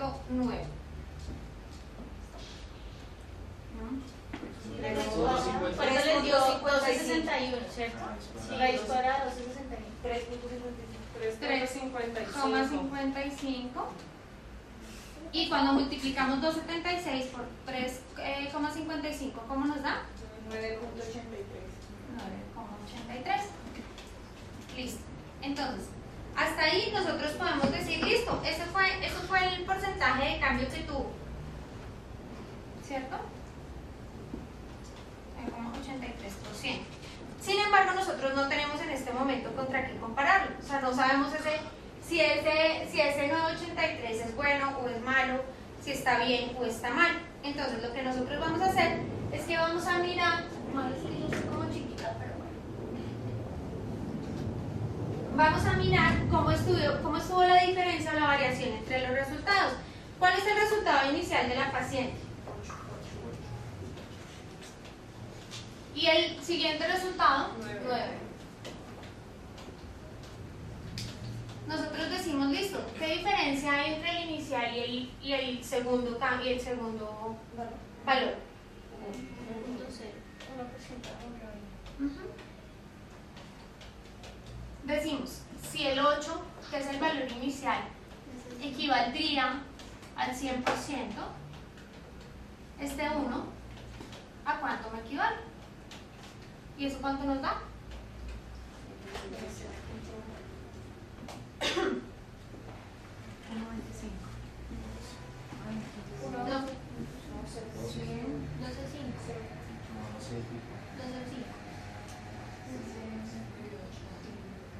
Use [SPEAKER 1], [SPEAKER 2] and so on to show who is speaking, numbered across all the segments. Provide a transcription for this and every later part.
[SPEAKER 1] 3.9.
[SPEAKER 2] Por eso les dio 1261, ¿cierto? Sí, raíz cuadrada de
[SPEAKER 1] 3.55. Y cuando multiplicamos 276 por 3,55, ¿cómo nos da? 9,83. Listo. Entonces, hasta ahí nosotros podemos decir, listo, eso fue el porcentaje de cambio que tuvo. ¿Cierto? 9,83%. Sin embargo, nosotros no tenemos en este momento contra qué compararlo. O sea, no sabemos si ese 9,83 es bueno o es malo, si está bien o está mal. Entonces, lo que nosotros vamos a hacer es que vamos a mirar, es que yo soy como chiquita, pero bueno. Vamos a mirar cómo estuvo la diferencia o la variación entre los resultados. ¿Cuál es el resultado inicial de la paciente? Y el siguiente resultado, 9. Nosotros decimos, listo, ¿qué diferencia hay entre el inicial y el segundo cambio y el segundo valor? 1%. Decimos, si el 8, que es el valor inicial, equivaldría al 100%, este 1, ¿a cuánto me equivale? ¿Y eso cuánto nos da? 12,5.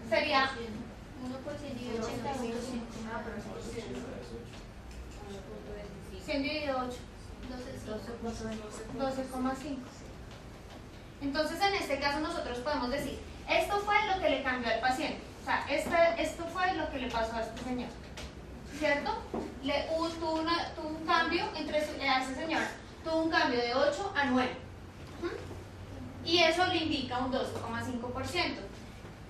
[SPEAKER 1] Sería 1 por 100 dividido 100 dividido 8, 12,5. Entonces, en este caso nosotros podemos decir, esto fue lo que le cambió al paciente. O sea, esto fue lo que le pasó a este señor. ¿Cierto? Tuvo un cambio a ese señor. Tuvo un cambio de 8 a 9. Y eso le indica un 12,5%.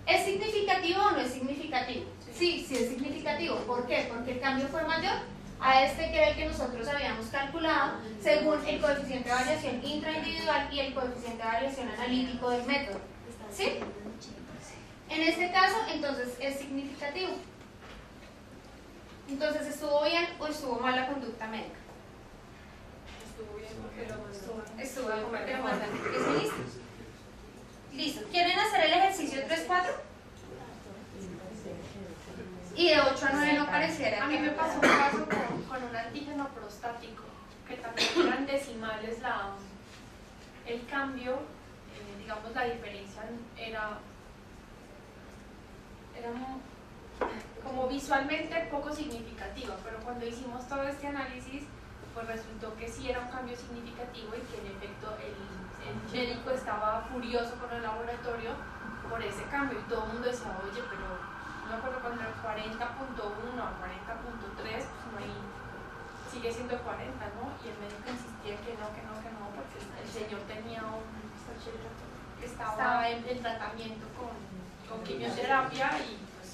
[SPEAKER 1] ¿Es significativo o no es significativo? Sí, sí es significativo. ¿Por qué? Porque el cambio fue mayor a este que era el que nosotros habíamos calculado según el coeficiente de variación intraindividual y el coeficiente de variación analítico del método. ¿Sí? En este caso, entonces, es significativo. Entonces, ¿estuvo bien o estuvo mal la conducta médica?
[SPEAKER 3] Estuvo bien porque lo mandó.
[SPEAKER 1] Estuvo bien porque lo mandan. ¿Es listo? Listo. ¿Quieren hacer el ejercicio 3-4? Y de 8 a 9 no pareciera.
[SPEAKER 3] A mí me pasó un caso con un antígeno prostático, que también eran decimales el cambio, digamos la diferencia era como visualmente poco significativa, pero cuando hicimos todo este análisis, pues resultó que sí era un cambio significativo y que en efecto el médico estaba furioso con el laboratorio por ese cambio y todo el mundo decía, oye, pero no me acuerdo cuando era 40.1 a 40.3, pues ahí sigue siendo 40, ¿no? Y el médico insistía que no, porque el señor estaba en tratamiento con quimioterapia y pues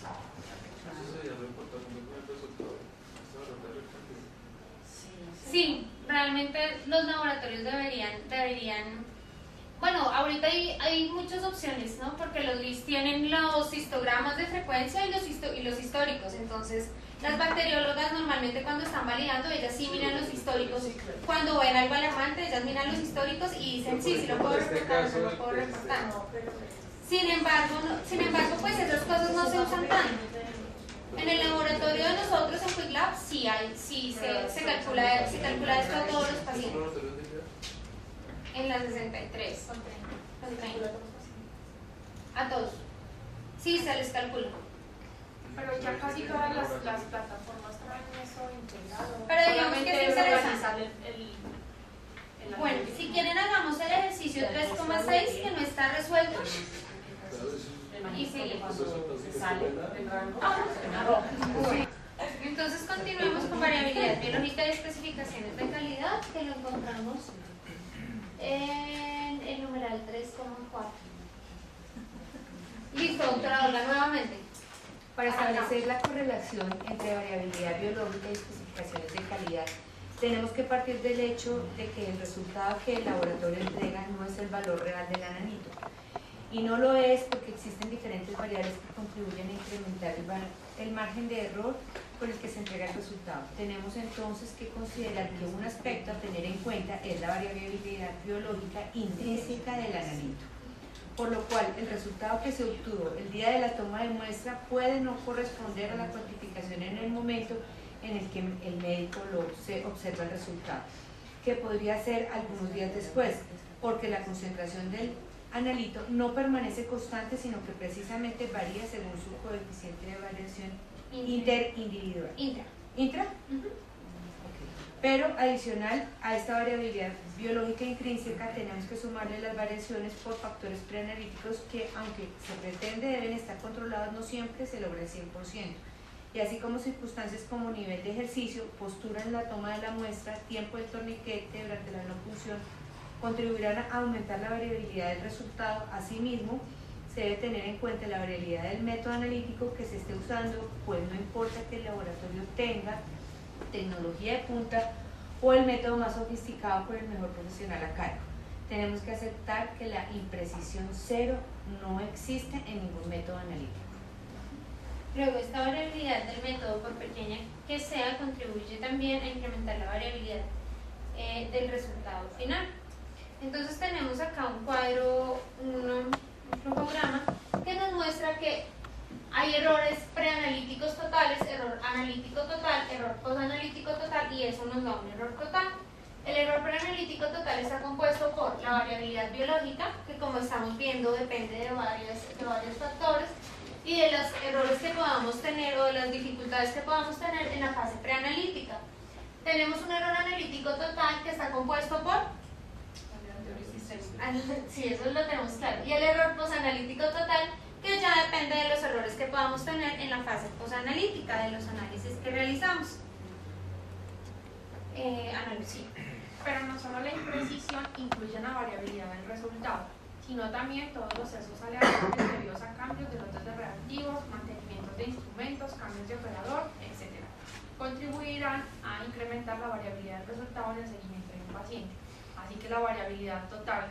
[SPEAKER 1] Sí, realmente los laboratorios deberían. Bueno, ahorita hay muchas opciones, ¿no? Porque los LIS tienen los histogramas de frecuencia y los históricos. Entonces, las bacteriólogas normalmente cuando están validando, ellas sí miran los históricos. Cuando ven algo alarmante, ellas miran los históricos y dicen, sí lo puedo reportar, no lo puedo reportar. Sin embargo, pues esas cosas no se usan tanto. En el laboratorio de nosotros en QuickLab se calcula esto a todos los pacientes. En la 63, con 30. A todos. Sí, se les calcula.
[SPEAKER 3] Pero ya casi todas las plataformas traen eso integrado.
[SPEAKER 1] Pero digamos que es interesante. Bueno,
[SPEAKER 3] análisis.
[SPEAKER 1] si quieren hagamos el ejercicio 3,6 que no está resuelto. Y seguimos. Entonces continuemos con variabilidad biológica y especificaciones de calidad que lo encontramos en el numeral 3,4. Listo, doctora Olga, nuevamente.
[SPEAKER 4] Para establecer la correlación entre variabilidad biológica y especificaciones de calidad, tenemos que partir del hecho de que el resultado que el laboratorio entrega no es el valor real del ananito. Y no lo es porque existen diferentes variables que contribuyen a incrementar el margen de error por el que se entrega el resultado. Tenemos entonces que considerar que un aspecto a tener en cuenta es la variabilidad biológica intrínseca del ananito, por lo cual el resultado que se obtuvo el día de la toma de muestra puede no corresponder a la cuantificación en el momento en el que el médico observa el resultado, que podría ser algunos días después, porque la concentración del analito no permanece constante, sino que precisamente varía según su coeficiente de variación interindividual. ¿Intra? Okay. Pero adicional a esta variabilidad biológica intrínseca tenemos que sumarle las variaciones por factores preanalíticos que, aunque se pretende deben estar controlados, no siempre se logra el 100%. Y así como circunstancias como nivel de ejercicio, postura en la toma de la muestra, tiempo del torniquete durante la locución, contribuirán a aumentar la variabilidad del resultado. Asimismo, se debe tener en cuenta la variabilidad del método analítico que se esté usando, pues no importa que el laboratorio tenga tecnología de punta o el método más sofisticado por el mejor profesional a cargo. Tenemos que aceptar que la imprecisión cero no existe en ningún método analítico.
[SPEAKER 1] Luego, esta variabilidad del método, por pequeña que sea, contribuye también a incrementar la variabilidad del resultado final. Entonces tenemos acá un cuadro, un flujograma que nos muestra que hay errores preanalíticos totales, error analítico total, error posanalítico total, y eso nos da un error total. El error preanalítico total está compuesto por la variabilidad biológica, que como estamos viendo depende de varios factores, y de los errores que podamos tener o de las dificultades que podamos tener en la fase preanalítica. Tenemos un error analítico total que está compuesto por... Sí, eso lo tenemos claro. Y el error posanalítico total, que ya depende de los errores que podamos tener en la fase posanalítica, de los análisis que realizamos. Sí.
[SPEAKER 3] Pero no solo la imprecisión incluye la variabilidad del resultado, sino también todos los sesgos aleatorios debidos a cambios de lotes de reactivos, mantenimientos de instrumentos, cambios de operador, etc. Contribuirán a incrementar la variabilidad del resultado en el seguimiento de un paciente. Así que la variabilidad total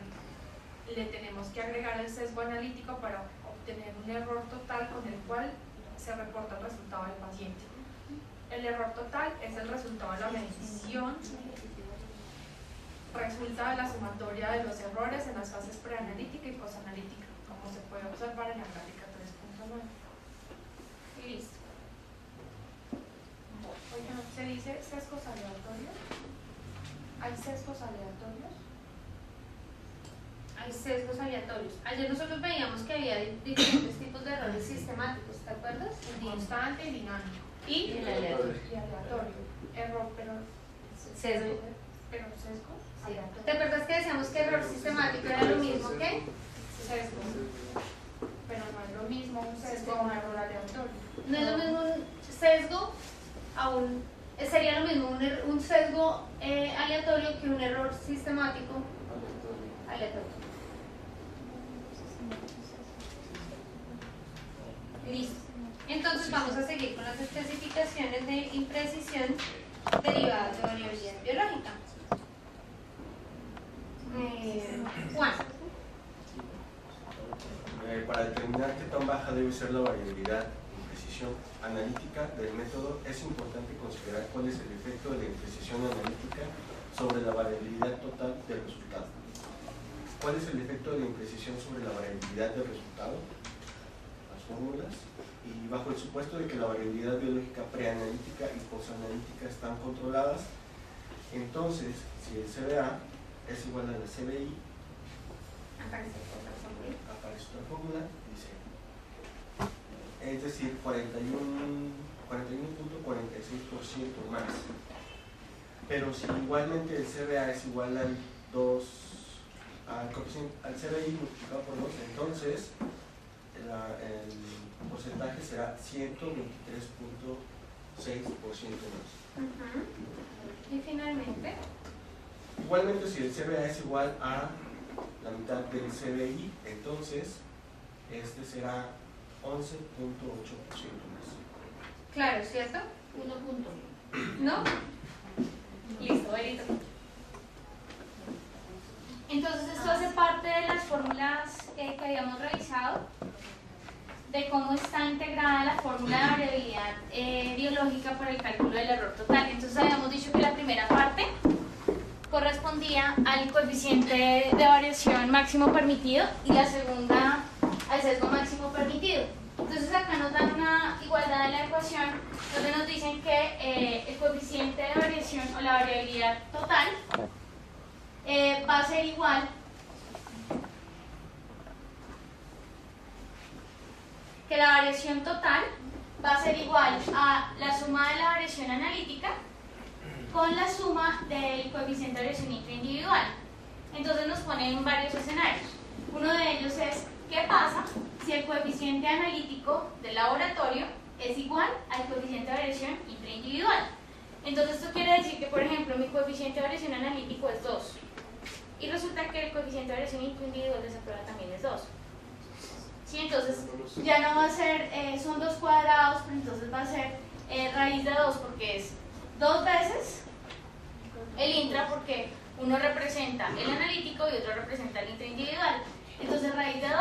[SPEAKER 3] le tenemos que agregar el sesgo analítico para obtener un error total con el cual se reporta el resultado del paciente. El error total es el resultado de la medición, resulta de la sumatoria de los errores en las fases preanalítica y posanalítica, como se puede observar en la gráfica 3.9.
[SPEAKER 1] Y listo.
[SPEAKER 3] Oigan, ¿se dice sesgos aleatorios? ¿Hay sesgos aleatorios?
[SPEAKER 1] Hay sesgos aleatorios. Ayer nosotros veíamos que había diferentes tipos de errores sistemáticos, ¿te acuerdas?
[SPEAKER 3] Constante y dinámico.
[SPEAKER 1] Y
[SPEAKER 4] el aleatorio.
[SPEAKER 3] Y aleatorio. Error, pero
[SPEAKER 1] sesgo.
[SPEAKER 3] ¿Pero sesgo?
[SPEAKER 1] Sí. ¿Te acuerdas que decíamos que error sistemático era lo mismo que?
[SPEAKER 3] Sesgo. Pero no es lo mismo un sesgo a un error aleatorio.
[SPEAKER 1] No es lo mismo un sesgo a un... Sería lo mismo un sesgo aleatorio que un error sistemático aleatorio. Listo. Entonces vamos a seguir con las especificaciones de imprecisión derivadas de variabilidad biológica. Juan.
[SPEAKER 5] Para determinar qué tan baja debe ser la variabilidad analítica del método, es importante considerar cuál es el efecto de la imprecisión analítica sobre la variabilidad total del resultado. ¿Cuál es el efecto de la imprecisión sobre la variabilidad del resultado? Las fórmulas. Y bajo el supuesto de que la variabilidad biológica preanalítica y posanalítica están controladas, entonces, si el CBA es igual a la CBI, aparece otra fórmula, dice, es decir, 41.46% más. Pero si igualmente el CBA es igual al CBI multiplicado por 2, entonces el porcentaje será 123.6% más.
[SPEAKER 1] Y finalmente,
[SPEAKER 5] igualmente, si el CBA es igual a la mitad del CBI, entonces este será 11.8% más.
[SPEAKER 1] Claro, ¿cierto?
[SPEAKER 2] 1 punto.
[SPEAKER 1] ¿No? Listo, Berito. Entonces esto hace parte de las fórmulas que habíamos revisado, de cómo está integrada la fórmula de variabilidad biológica para el cálculo del error total. Entonces habíamos dicho que la primera parte correspondía al coeficiente de variación máximo permitido y la segunda al sesgo máximo permitido. Entonces acá nos dan una igualdad en la ecuación donde nos dicen que el coeficiente de variación o la variabilidad total va a ser igual que la variación total va a ser igual a la suma de la variación analítica con la suma del coeficiente de variación intraindividual. Entonces nos ponen varios escenarios. Uno de ellos es ¿qué pasa si el coeficiente analítico del laboratorio es igual al coeficiente de variación intraindividual? Entonces esto quiere decir que, por ejemplo, mi coeficiente de variación analítico es 2 y resulta que el coeficiente de variación intraindividual de esa prueba también es 2. ¿Sí? Entonces ya no va a ser, son 2 cuadrados, pero entonces va a ser raíz de 2 porque es 2 veces el intra, porque uno representa el analítico y otro representa el intraindividual. Entonces raíz de 2,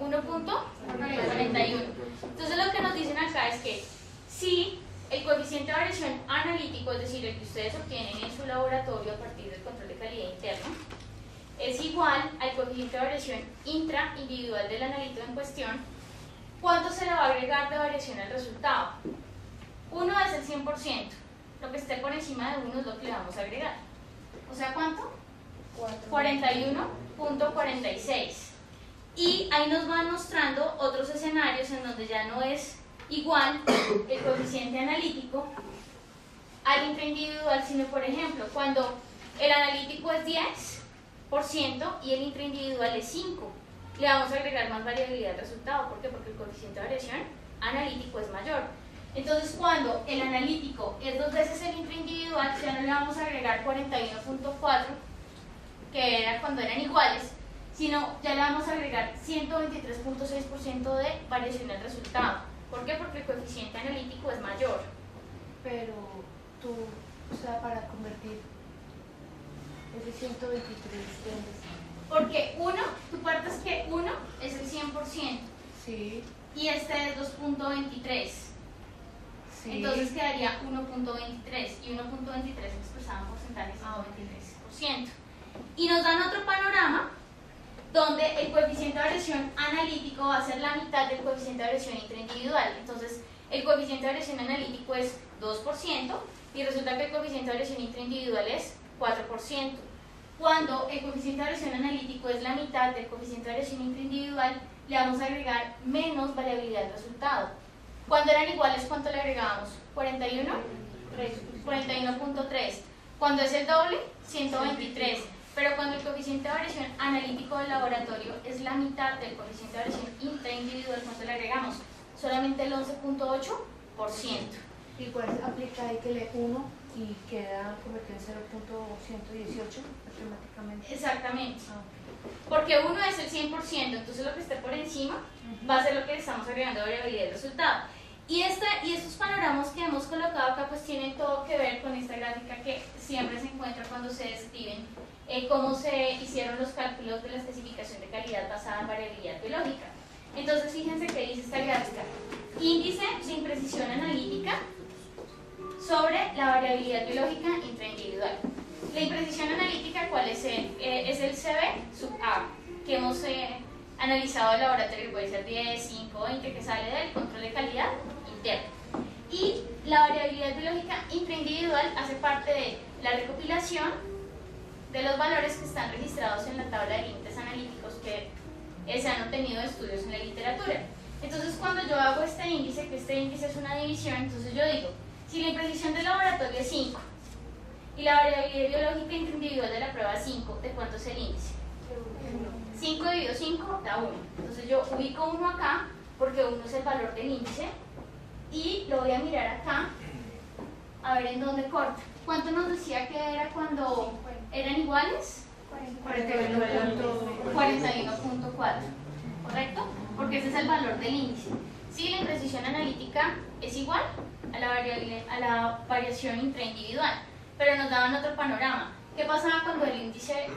[SPEAKER 1] 1.41. Entonces lo que nos dicen acá es que si el coeficiente de variación analítico, es decir, el que ustedes obtienen en su laboratorio a partir del control de calidad interno, es igual al coeficiente de variación intraindividual del analítico en cuestión, ¿cuánto se le va a agregar de variación al resultado? 1 es el 100%, lo que esté por encima de 1 es lo que le vamos a agregar. O sea, ¿cuánto? 41.46. Y ahí nos van mostrando otros escenarios en donde ya no es igual el coeficiente analítico al intraindividual, sino, por ejemplo, cuando el analítico es 10% y el intraindividual es 5, le vamos a agregar más variabilidad al resultado. ¿Por qué? Porque el coeficiente de variación analítico es mayor. Entonces, cuando el analítico es 2 veces el intraindividual, ya no le vamos a agregar 41.4, que era cuando eran iguales, sino ya le vamos a agregar 123.6% de variación al resultado. ¿Por qué? Porque el coeficiente analítico es mayor.
[SPEAKER 2] Pero tú, o sea, para convertir ese 123,
[SPEAKER 1] Porque tu parte es que 1 es el 100%.
[SPEAKER 2] sí,
[SPEAKER 1] Y este es 2.23.
[SPEAKER 2] sí.
[SPEAKER 1] Entonces quedaría 1.23 y 1.23 expresado en porcentajes 123%. Y nos dan otro panorama donde el coeficiente de variación analítico va a ser la mitad del coeficiente de variación intraindividual. Entonces el coeficiente de variación analítico es 2% y resulta que el coeficiente de variación intraindividual es 4%. Cuando el coeficiente de variación analítico es la mitad del coeficiente de variación intraindividual, le vamos a agregar menos variabilidad al resultado. Cuando eran iguales, ¿cuánto le agregábamos? 41.3. Cuando es el doble, 123. Pero cuando el coeficiente de variación analítico del laboratorio es la mitad del coeficiente de variación intraindividual, ¿cuánto le agregamos? Solamente el 11.8%.
[SPEAKER 2] Igual aplica ahí que le 1 y queda convertido en 0.118 matemáticamente.
[SPEAKER 1] Exactamente.
[SPEAKER 2] Ah,
[SPEAKER 1] Porque 1 es el 100%, entonces lo que esté por encima va a ser lo que le estamos agregando de variabilidad del resultado. Y estos panoramas que hemos colocado acá pues tienen todo que ver con esta gráfica que siempre se encuentra cuando se describen cómo se hicieron los cálculos de la especificación de calidad basada en variabilidad biológica. Entonces fíjense que dice esta gráfica: índice de imprecisión analítica sobre la variabilidad biológica intraindividual. La imprecisión analítica, ¿cuál es? Es el CB sub A, que hemos analizado el laboratorio, que puede ser 10, 5, 20, que sale del control de calidad interno. Y la variabilidad biológica intraindividual hace parte de la recopilación de los valores que están registrados en la tabla de límites analíticos que se han obtenido de estudios en la literatura. Entonces, cuando yo hago este índice, que este índice es una división, entonces yo digo, si la imprecisión del laboratorio es 5 y la variabilidad biológica intraindividual de la prueba es 5, ¿de cuánto es el índice? 5 dividido 5 da 1. Entonces yo ubico 1 acá, porque 1 es el valor del índice, y lo voy a mirar acá, a ver en dónde corta. ¿Cuánto nos decía que era cuando eran iguales? 41.4, ¿correcto? Porque ese es el valor del índice. Sí, la imprecisión analítica es igual a la variación intraindividual, pero nos daban otro panorama. ¿Qué pasaba cuando el índice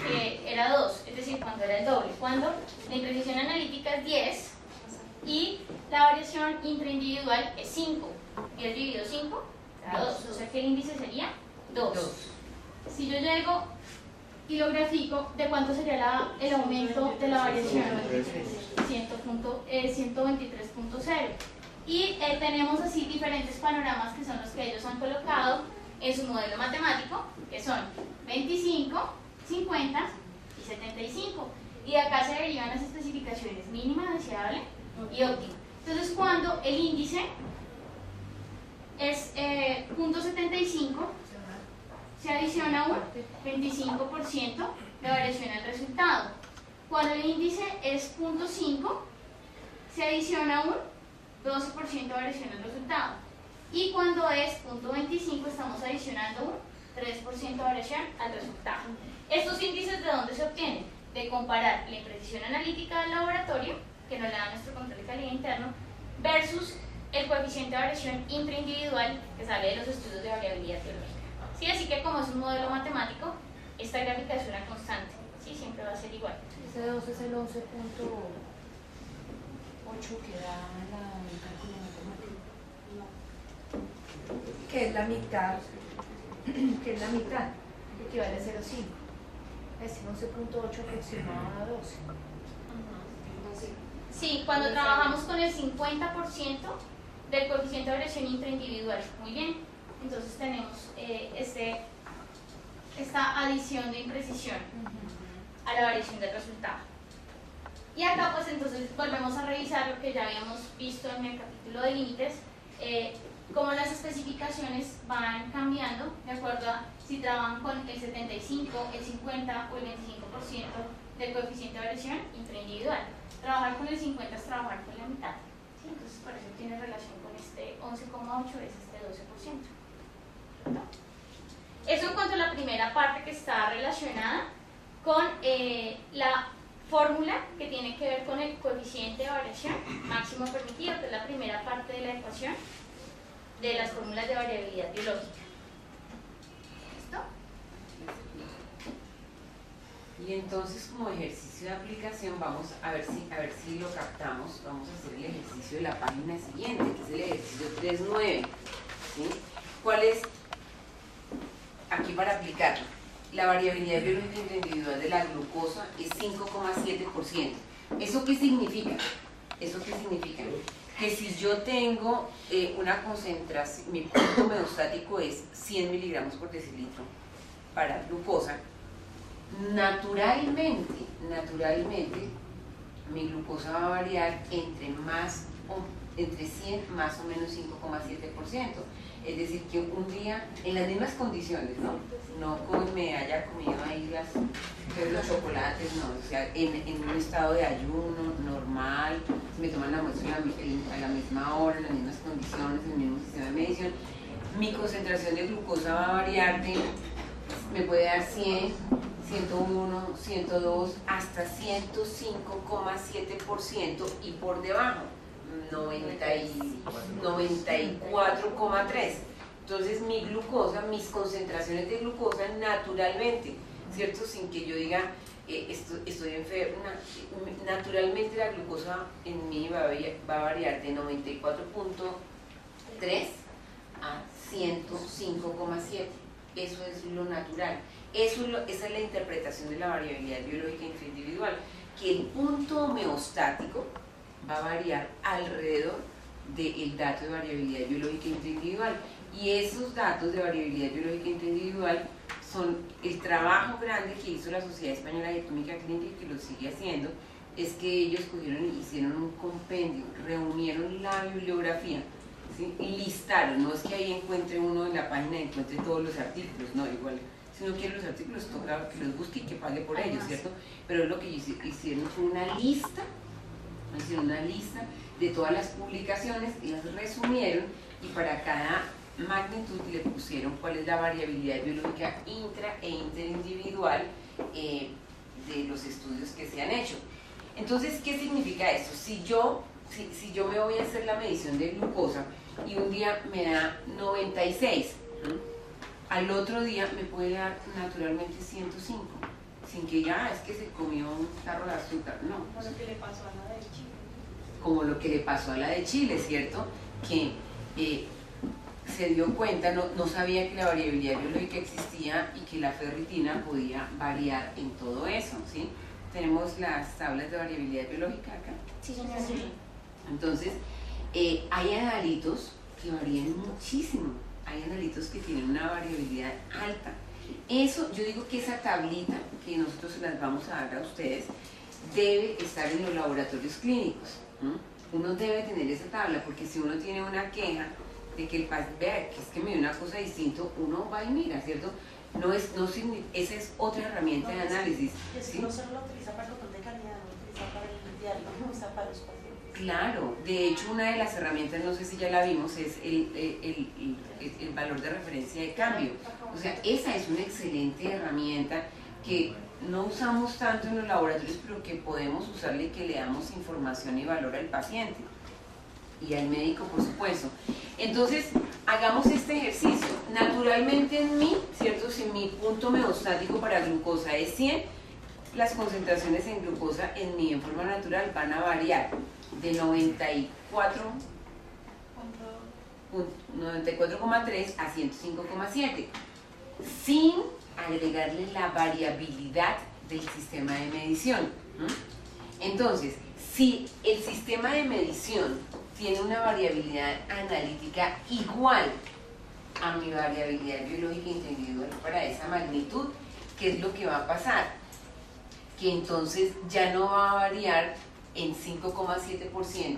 [SPEAKER 1] era 2? Es decir, cuando era el doble. Cuando la imprecisión analítica es 10 y la variación intraindividual es 5. 10 dividido 5 da 2. O sea que el índice sería 2. Si yo llego y lo grafico, ¿de cuánto sería el aumento de la variación? 123.0. Y tenemos así diferentes panoramas que son los que ellos han colocado en su modelo matemático, que son 25, 50 y 75. Y de acá se derivan las especificaciones mínima, deseable y óptima. Entonces, cuando el índice es 0.75, se adiciona un 25% de variación al resultado. Cuando el índice es 0.5, se adiciona un 12% de variación al resultado. Y cuando es 0.25, estamos adicionando un 3% de variación al resultado. ¿Estos índices de dónde se obtienen? De comparar la imprecisión analítica del laboratorio, que nos le da nuestro control de calidad interno, versus el coeficiente de variación intraindividual que sale de los estudios de variabilidad biológica. ¿Sí? Así que como es un modelo matemático, esta gráfica es una constante. ¿Sí? Siempre va a ser igual.
[SPEAKER 2] Ese 2 es el 11.8 que da el cálculo matemático. Que es la mitad, que equivale a 0.5. Es 11.8 aproximado a 12.
[SPEAKER 1] Sí, cuando trabajamos con el 50% del coeficiente de variación intraindividual. Muy bien. Entonces tenemos esta adición de imprecisión a la variación del resultado. Y acá pues entonces volvemos a revisar lo que ya habíamos visto en el capítulo de límites, cómo las especificaciones van cambiando de acuerdo a si trabajan con el 75, el 50 o el 25% del coeficiente de variación intraindividual. Trabajar con el 50 es trabajar con la mitad. ¿Sí? Entonces por eso tiene relación con este 11,8 es este 12%. ¿No? Eso en cuanto a la primera parte que está relacionada con la fórmula que tiene que ver con el coeficiente de variación máximo permitido, que es la primera parte de la ecuación de las fórmulas de variabilidad biológica. ¿Listo?
[SPEAKER 6] Y entonces, como ejercicio de aplicación, vamos a ver si lo captamos. Vamos a hacer el ejercicio de la página siguiente, que es el ejercicio 3.9. ¿Sí? ¿Cuál es? Aquí para aplicarlo. La variabilidad biológica individual de la glucosa es 5,7%. ¿Eso qué significa? Que si yo tengo una concentración, mi punto homeostático es 100 miligramos por decilitro para glucosa, naturalmente, mi glucosa va a variar entre 100 más o menos 5,7%. Es decir, que un día, en las mismas condiciones, no como me haya comido ahí los chocolates, no, o sea, en un estado de ayuno normal, me toman la muestra a la misma hora, en las mismas condiciones, en el mismo sistema de medición, mi concentración de glucosa va a variar me puede dar 100, 101, 102, hasta 105,7% y por debajo 94,3. Entonces mi glucosa, mis concentraciones de glucosa naturalmente, ¿cierto? Sin que yo diga estoy enferma, naturalmente la glucosa en mí va a variar de 94,3 a 105,7. Eso es lo natural. Esa es la interpretación de la variabilidad biológica intraindividual, que el punto homeostático va a variar alrededor del dato de variabilidad biológica intraindividual. Y esos datos de variabilidad biológica intraindividual son el trabajo grande que hizo la Sociedad Española de Atómica Clínica, y que lo sigue haciendo, es que ellos hicieron un compendio, reunieron la bibliografía, ¿sí? Y listaron, no es que ahí encuentre uno en la página y encuentre todos los artículos, no, igual, si no quiere los artículos, toca que los busque y que pague por ellos, ¿cierto? Pero lo que hicieron fue una lista de todas las publicaciones y las resumieron, y para cada magnitud le pusieron cuál es la variabilidad biológica intra e interindividual de los estudios que se han hecho. Entonces, ¿qué significa esto? Si yo si yo me voy a hacer la medición de glucosa y un día me da 96, al otro día me puede dar naturalmente 105, sin que ya es que se comió un tarro de azúcar, no.
[SPEAKER 3] Como lo que le pasó a la de Chile.
[SPEAKER 6] Como lo que le pasó a la de Chile, ¿cierto? Que se dio cuenta, no sabía que la variabilidad biológica existía y que la ferritina podía variar en todo eso, ¿sí? Tenemos las tablas de variabilidad biológica acá.
[SPEAKER 3] Sí, señora.
[SPEAKER 1] Sí.
[SPEAKER 6] Entonces, hay analitos que varían muchísimo, hay analitos que tienen una variabilidad alta. Eso, yo digo que esa tablita que nosotros se las vamos a dar a ustedes debe estar en los laboratorios clínicos. Uno debe tener esa tabla, porque si uno tiene una queja de que el paciente vea que es que me dio una cosa distinta, uno va y mira, ¿cierto? Esa es otra herramienta de análisis. ¿Sí?
[SPEAKER 7] No solo lo utiliza para el control de calidad, lo utiliza para el diario, lo usa para los pacientes.
[SPEAKER 6] Claro, de hecho una de las herramientas, no sé si ya la vimos, es el valor de referencia de cambio. O sea, esa es una excelente herramienta que no usamos tanto en los laboratorios, pero que podemos usarle y que le damos información y valor al paciente y al médico, por supuesto. Entonces, hagamos este ejercicio. Naturalmente en mí, ¿cierto? Si mi punto homeostático para glucosa es 100, las concentraciones en glucosa en mí en forma natural van a variar de 94,3 a 105,7, sin agregarle la variabilidad del sistema de medición. Entonces, si el sistema de medición tiene una variabilidad analítica igual a mi variabilidad biológica individual para esa magnitud, ¿qué es lo que va a pasar? Que entonces ya no va a variar en 5,7%,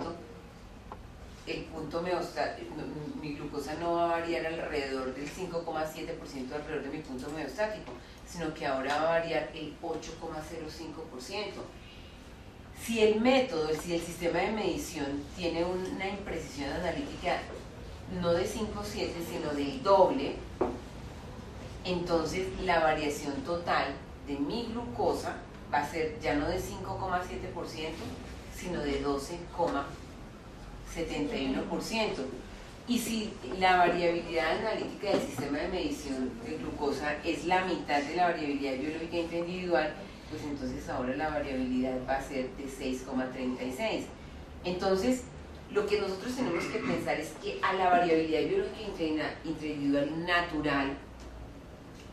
[SPEAKER 6] el punto homeostático, mi glucosa no va a variar alrededor del 5,7% alrededor de mi punto homeostático, sino que ahora va a variar el 8,05%. Si el método, si el sistema de medición tiene una imprecisión analítica no de 5,7 sino del doble, entonces la variación total de mi glucosa va a ser ya no de 5,7%, sino de 12,71%. Y si la variabilidad analítica del sistema de medición de glucosa es la mitad de la variabilidad biológica intraindividual, pues entonces ahora la variabilidad va a ser de 6,36. Entonces, lo que nosotros tenemos que pensar es que a la variabilidad biológica intraindividual natural,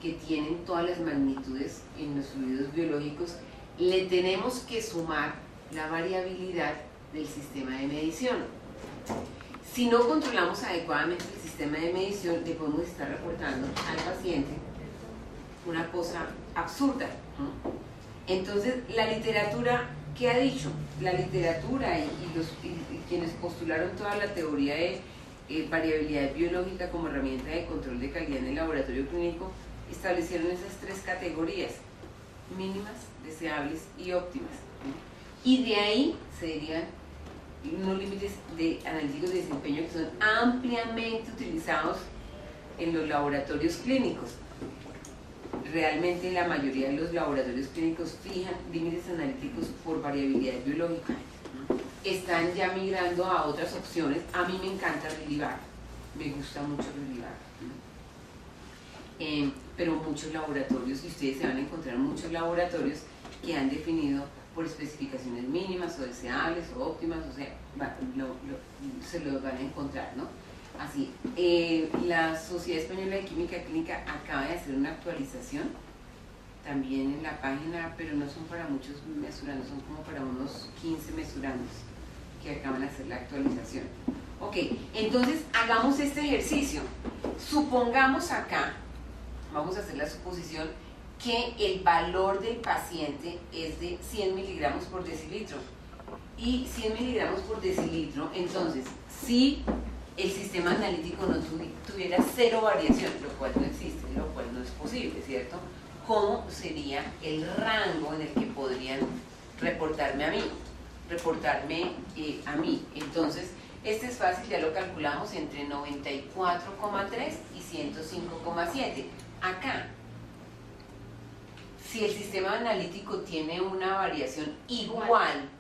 [SPEAKER 6] que tienen todas las magnitudes en los fluidos biológicos, le tenemos que sumar la variabilidad del sistema de medición. Si no controlamos adecuadamente el sistema de medición, le podemos estar reportando al paciente una cosa absurda, ¿no? Entonces, la literatura, ¿qué ha dicho? La literatura y quienes postularon toda la teoría de variabilidad biológica como herramienta de control de calidad en el laboratorio clínico establecieron esas tres categorías: mínimas, deseables y óptimas, ¿no? Y de ahí se derivan unos límites analíticos de desempeño que son ampliamente utilizados en los laboratorios clínicos. Realmente la mayoría de los laboratorios clínicos fijan límites analíticos por variabilidad biológica, ¿no? Están ya migrando a otras opciones. A mí me encanta Relivar, me gusta mucho Relivar, ¿no? Pero muchos laboratorios, y ustedes se van a encontrar muchos laboratorios que han definido por especificaciones mínimas o deseables o óptimas, o sea, se lo van a encontrar, ¿no? Así, la Sociedad Española de Química Clínica acaba de hacer una actualización también en la página, pero no son para muchos mesurandos, son como para unos 15 mesurandos que acaban de hacer la actualización. Ok, entonces hagamos este ejercicio. Supongamos acá, vamos a hacer la suposición que el valor del paciente es de 100 miligramos por decilitro. Y 100 miligramos por decilitro, entonces, si el sistema analítico no tuviera cero variación, lo cual no existe, lo cual no es posible, ¿cierto? ¿Cómo sería el rango en el que podrían reportarme a mí? Entonces, este es fácil, ya lo calculamos entre 94,3 y 105,7. Acá, si el sistema analítico tiene una variación igual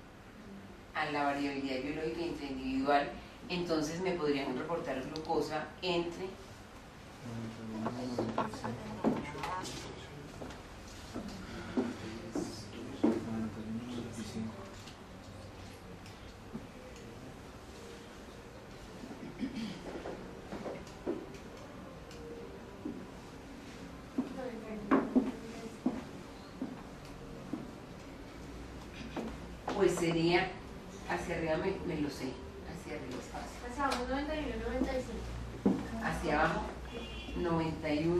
[SPEAKER 6] a la variabilidad biológica intraindividual, entonces me podrían reportar glucosa entre 91, pues sería hacia arriba, me lo sé, hacia arriba es fácil.
[SPEAKER 3] Hacia abajo 91, 95.
[SPEAKER 6] Hacia abajo 91,95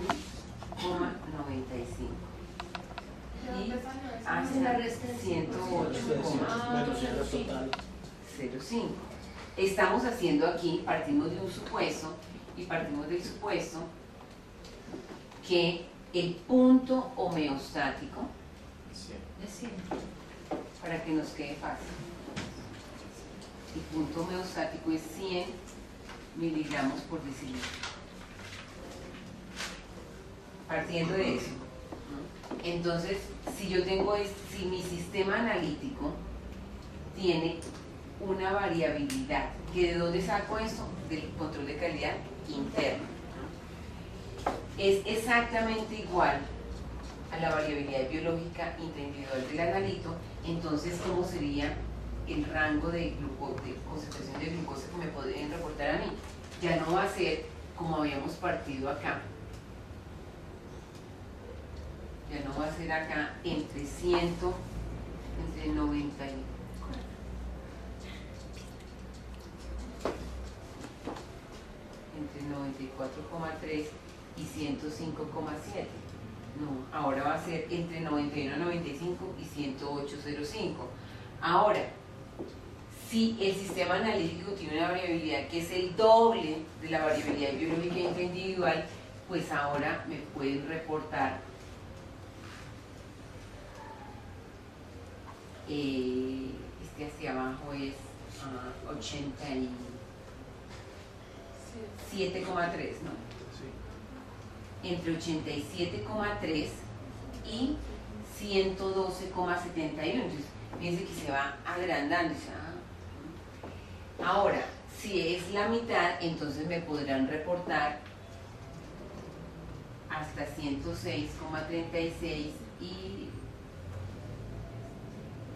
[SPEAKER 6] y hacia 108,05. Estamos haciendo aquí, partimos de un supuesto y partimos del supuesto que el punto homeostático,
[SPEAKER 2] Es 100.
[SPEAKER 6] para que nos quede fácil, el punto homeostático es 100 miligramos por decilitro. Partiendo de eso, ¿no? Entonces, si yo tengo, si mi sistema analítico tiene una variabilidad, ¿que de dónde saco eso? Del control de calidad interno, ¿no? Es exactamente igual a la variabilidad biológica intraindividual del analito. Entonces, ¿cómo sería el rango de concentración de glucosa que me podrían reportar a mí? Ya no va a ser como habíamos partido acá, ya no va a ser acá entre 90 entre 94,3 y 105,7. No, ahora va a ser entre 91,95 y 108,05. Ahora, si el sistema analítico tiene una variabilidad que es el doble de la variabilidad biológica intraindividual, pues ahora me pueden reportar hacia abajo es 87,3, ¿no? Entre 87,3 y 112,71. Entonces, fíjense que se va agrandando. Ahora, si es la mitad, entonces me podrán reportar hasta 106,36 y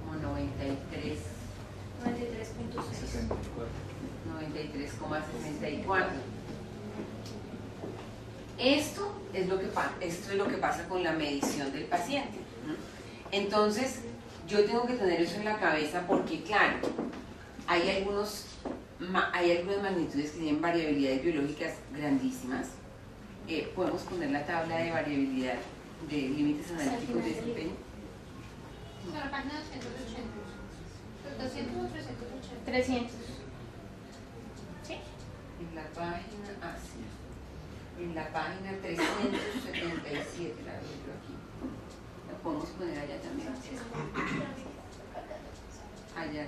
[SPEAKER 6] como 93.
[SPEAKER 3] 93.6.
[SPEAKER 6] 93,64. Esto es lo que pasa con la medición del paciente, ¿no? Entonces, yo tengo que tener eso en la cabeza porque, claro, hay algunas magnitudes que tienen variabilidades biológicas grandísimas. Podemos poner la tabla de variabilidad de límites analíticos de desempeño.
[SPEAKER 1] En la página 280. 200 o 380.
[SPEAKER 3] 300.
[SPEAKER 1] ¿Sí?
[SPEAKER 6] En la página, sí. En la página 377, la veo yo aquí. La podemos poner allá también. Allá.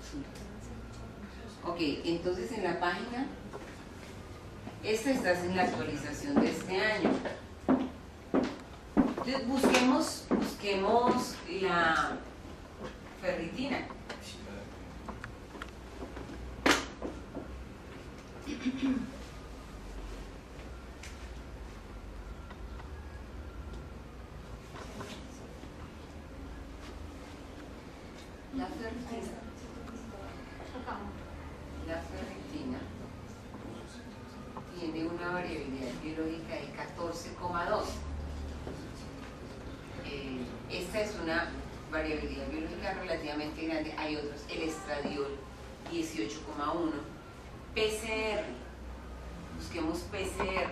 [SPEAKER 6] Sí. Ok, entonces en la página, esta está en la actualización de este año. Entonces busquemos la ferritina. La ferritina tiene una variabilidad biológica de 14,2. Esta es una variabilidad biológica relativamente grande. Hay otros, el estradiol 18,1. PCR, busquemos PCR.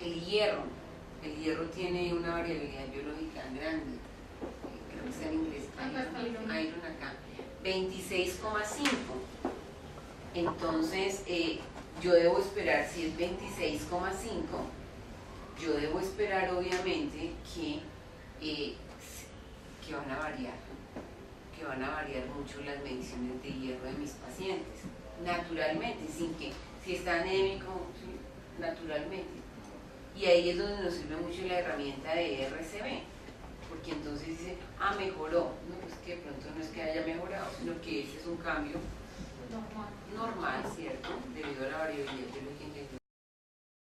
[SPEAKER 6] El hierro tiene una variabilidad biológica grande, creo que está en inglés, iron acá, 26,5. Entonces, yo debo esperar, si es 26,5, yo debo esperar obviamente que van a variar mucho las mediciones de hierro de mis pacientes, naturalmente, sin que, si está anémico, sí, naturalmente. Y ahí es donde nos sirve mucho la herramienta de RCB, porque entonces dice, mejoró. No, pues que de pronto no es que haya mejorado, sino que ese es un cambio normal, ¿cierto? Debido a la variabilidad biológica individual.